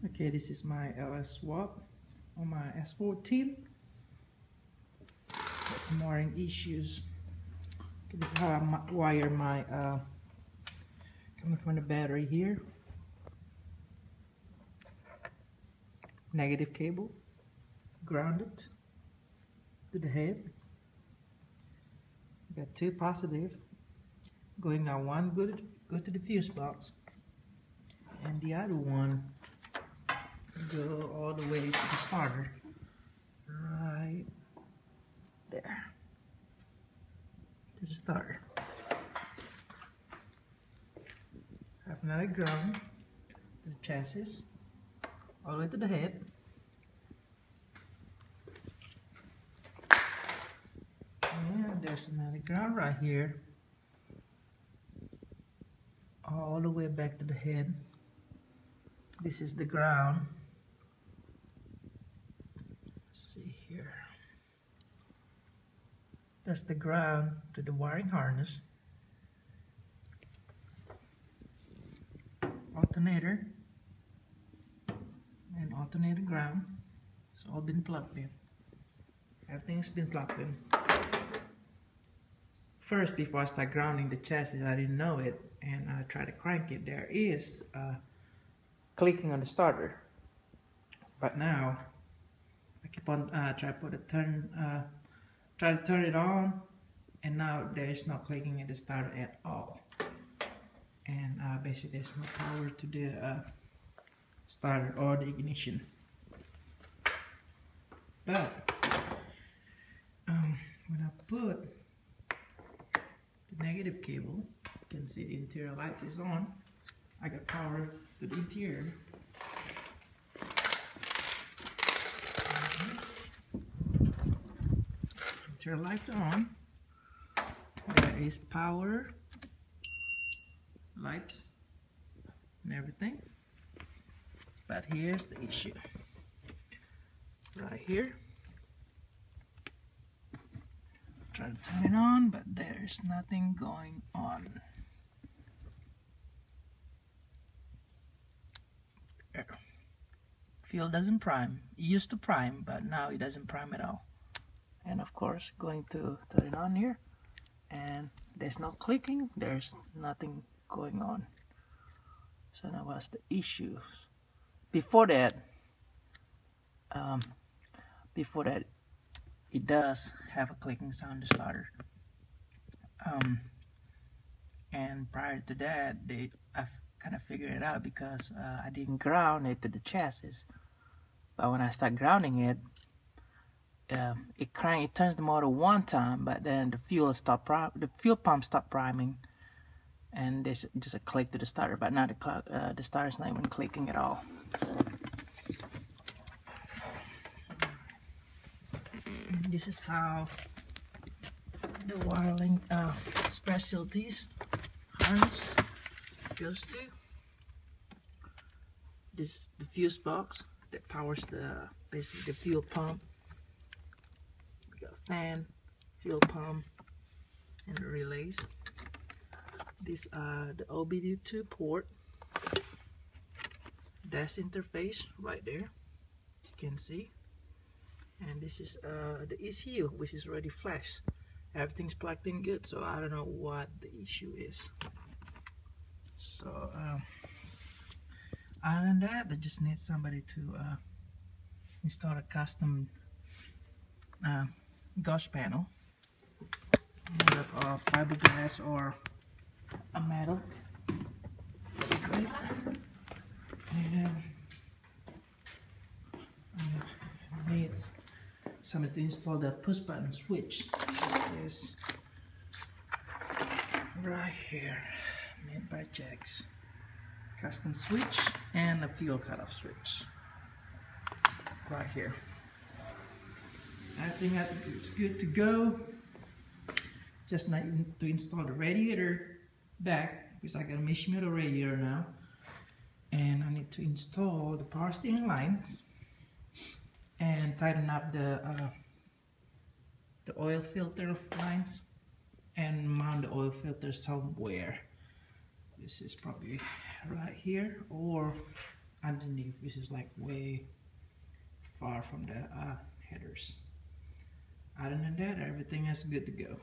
Okay, this is my LS swap on my S14. Got some wiring issues. Okay, this is how I wire my coming from the battery here. Negative cable, grounded to the head. Got two positive going on. One go to the fuse box, and the other one go all the way to the starter, right there, to the starter. Have another ground to the chassis, all the way to the head. And there's another ground right here, all the way back to the head. This is the ground. Let's see here. That's the ground to the wiring harness. Alternator and alternator ground. It's all been plugged in. Everything's been plugged in. First, before I start grounding the chassis, I didn't know it, and I tried to crank it. There is clicking on the starter, but now I keep on try to turn it on, and now there is no clicking in the starter at all. And basically, there's no power to the starter or the ignition. But when I put the negative cable, you can see the interior lights is on. I got power to the interior. Interior lights on. There is power, lights, and everything. But here's the issue. Right here. Trying to turn it on, but there's nothing going on. There. Fuel doesn't prime. It used to prime, but now it doesn't prime at all. And of course, going to turn it on here, and there's no clicking. There's nothing going on. So now what's the issues? Before that, it does have a clicking sound, the starter. And prior to that, I kind of figured it out because I didn't ground it to the chassis. But when I start grounding it, it turns the motor one time, but then the fuel pump stopped priming, and there's just a click to the starter. But now the starter's not even clicking at all. This is how the wiring specialties harness goes to. This is the fuse box that powers basically the fuel pump. We got a fan, fuel pump, and the relays. These are the OBD2 port, dash interface right there, you can see. And this is the ECU, which is already flashed. Everything's plugged in good, so I don't know what the issue is. So other than that, I just need somebody to install a custom gauge panel made up of fiberglass or a metal. That'd be great. And I need somebody to install the push button switch. This right here, made by Jax. Custom switch and a fuel cutoff switch right here. I think that it's good to go. Just need to install the radiator back, because I got a Mishimoto radiator now, and I need to install the power steering lines and tighten up the oil filter lines and mount the oil filter somewhere. This is probably right here, or underneath, which is like way far from the headers. Other than that, everything is good to go.